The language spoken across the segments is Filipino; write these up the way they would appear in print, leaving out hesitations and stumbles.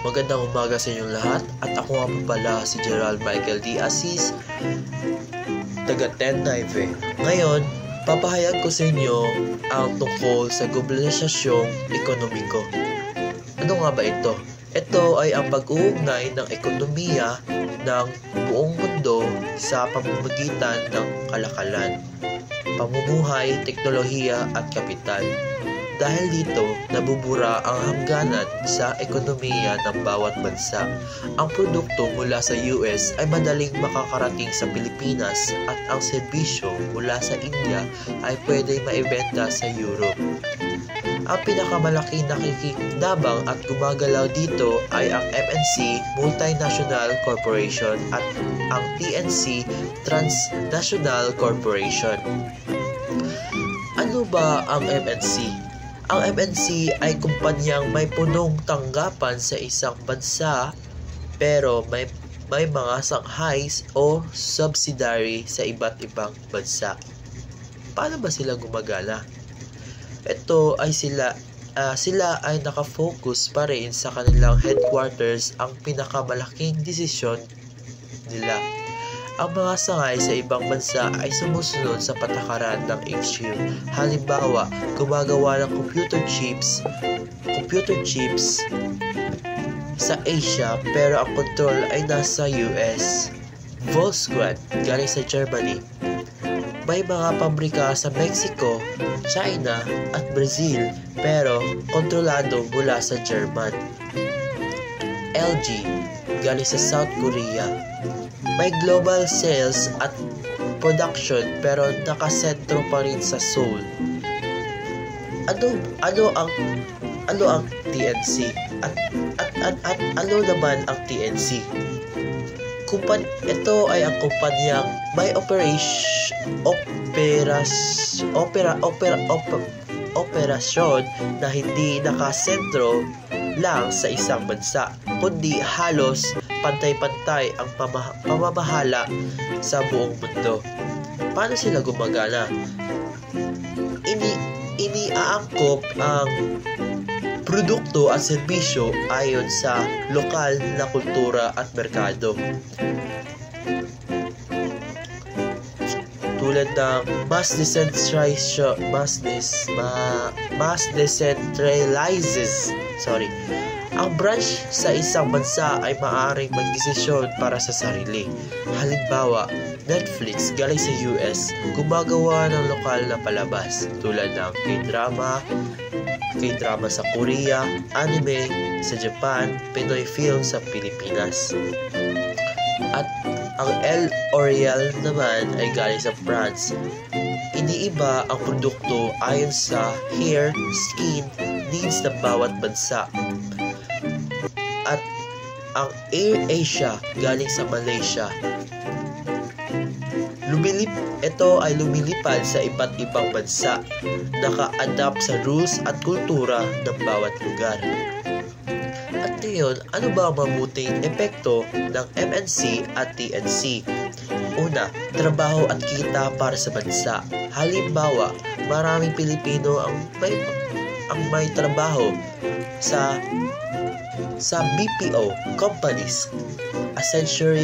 Magandang umaga sa inyong lahat at ako nga po pala si Gerald Michael D. Asis, taga 10-9. Ngayon, papahayag ko sa inyo ang tungkol sa globalisasyong ekonomiko. Ano nga ba ito? Ito ay ang pag-uugnay ng ekonomiya ng buong mundo sa pamamagitan ng kalakalan, pamumuhay, teknolohiya at kapital. Dahil dito, nabubura ang hangganan sa ekonomiya ng bawat bansa. Ang produkto mula sa US ay madaling makakarating sa Pilipinas at ang serbisyo mula sa India ay pwede maibenta sa Europe. Ang pinakamalaking nakikinabang at gumagalaw dito ay ang MNC Multinational Corporation at ang TNC Transnational Corporation. Ano ba ang MNC? Ang MNC ay kumpanyang may punong tanggapan sa isang bansa pero may mga sanghay o subsidiary sa iba't ibang bansa. Paano ba sila gumagala? Ito ay sila ay nakafocus pa rin sa kanilang headquarters. Ang pinakamalaking desisyon nila. Ang mga sangay sa ibang bansa ay sumusunod sa patakaran ng HQ. Halimbawa, gumagawa ng computer chips sa Asia pero ang control ay nasa US. Volkswagen galing sa Germany. May mga pabrika sa Mexico, China at Brazil pero kontrolado mula sa German. LG galing sa South Korea. May global sales at production pero nakasentro pa rin sa Seoul. Ano ang TNC? At ano naman ang TNC? Ito ay ang kumpanyang may operasyon na hindi nakasentro lang sa isang bansa, kundi halos pantay-pantay ang pamamahala sa buong mundo. Paano sila gumagana? Iniaangkop ang produkto at serbisyo ayon sa lokal na kultura at merkado. Tulad ng mass decentralizes. Ang branch sa isang bansa ay maaaring magdesisyon para sa sarili. Halimbawa, Netflix galing sa US, gumagawa ng lokal na palabas tulad ng K-drama sa Korea, anime sa Japan, Pinoy film sa Pilipinas. At ang L'Oreal naman ay galing sa France. Iniiba ang produkto ayon sa hair, skin, needs ng bawat bansa. At ang AirAsia galing sa Malaysia. Ito ay lumilipad sa iba't ibang bansa, naka-adapt sa rules at kultura ng bawat lugar. At ngayon, ano ba ang mabuting epekto ng MNC at TNC? Una, trabaho at kita para sa bansa. Halimbawa, maraming Pilipino ang may trabaho sa BPO companies, Accenture,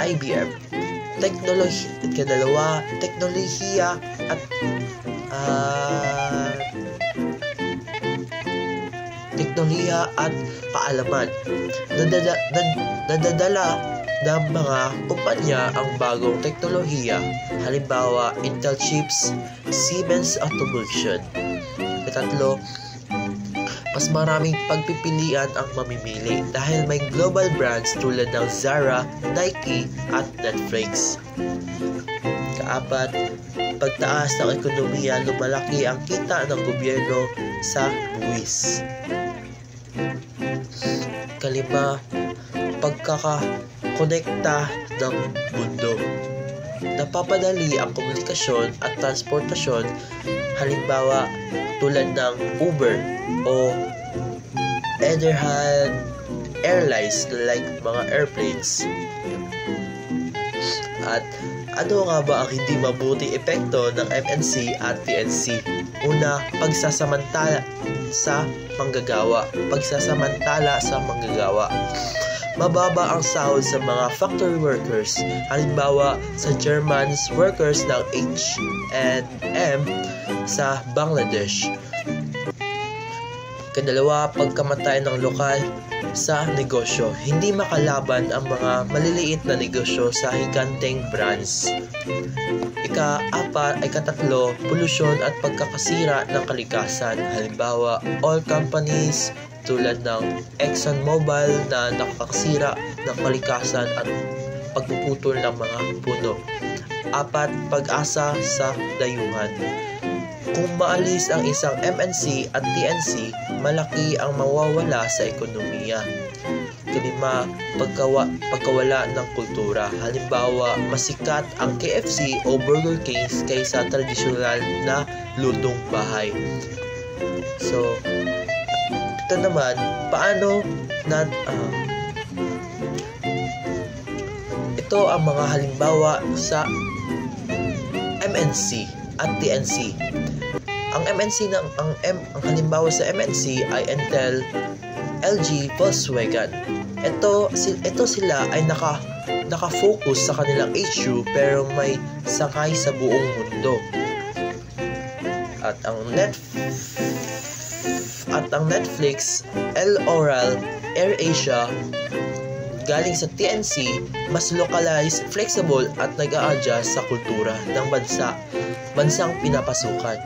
IBM. Teknolohiya at kaalaman. Nadadala ng mga kumpanya ang bagong teknolohiya. Halimbawa, Intel chips, Siemens Automation. Ikatlo, mas maraming pagpipilian ang mamimili dahil may global brands tulad ng Zara, Nike at Netflix. Kaapat, pagtaas ng ekonomiya, lumalaki ang kita ng gobyerno sa buwis. Kalima, pagkakakonekta ng mundo. Napapadali ang komunikasyon at transportasyon, halimbawa tulad ng Uber o Etihad Airlines like mga airplanes. At Ano nga ba ang hindi mabuting epekto ng MNC at TNC? Una, pagsasamantala sa manggagawa. Mababa ang sahod sa mga factory workers. Halimbawa, sa Germans workers ng H&M sa Bangladesh. Kadalawa, pagkamatay ng lokal sa negosyo. Hindi makalaban ang mga maliliit na negosyo sa higanteng brands. Ikatatlo, polusyon at pagkakasira ng kalikasan. Halimbawa, oil companies tulad ng ExxonMobil na nakakasira ng kalikasan at pagpuputol ng mga puno. 4, pag-asa sa dayuhan. Kung maalis ang isang MNC at TNC, malaki ang mawawala sa ekonomiya. 5, pagkawala ng kultura. Halimbawa, masikat ang KFC o Burger King kaysa tradisyonal na lutong bahay. So, ito naman, ito ang mga halimbawa sa MNC at TNC. Ang halimbawa sa MNC ay Intel, LG, Volkswagen. Ito sila ay naka-focus sa kanilang HQ pero may sakay sa buong mundo. At ang Netflix, L'Oreal, AirAsia galing sa TNC, mas localized, flexible at nag-a-adjust sa kultura ng bansang pinapasukan.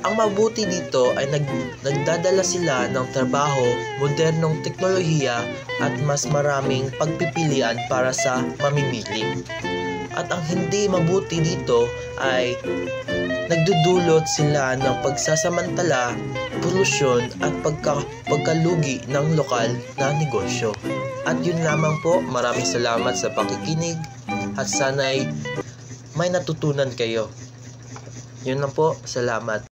Ang mabuti dito ay nagdadala sila ng trabaho, modernong teknolohiya at mas maraming pagpipilian para sa mamimili. At ang hindi mabuti dito ay nagdudulot sila ng pagsasamantala, polusyon at pagkalugi ng lokal na negosyo. At yun lamang po, maraming salamat sa pakikinig at sana'y may natutunan kayo. Yun lang po, salamat.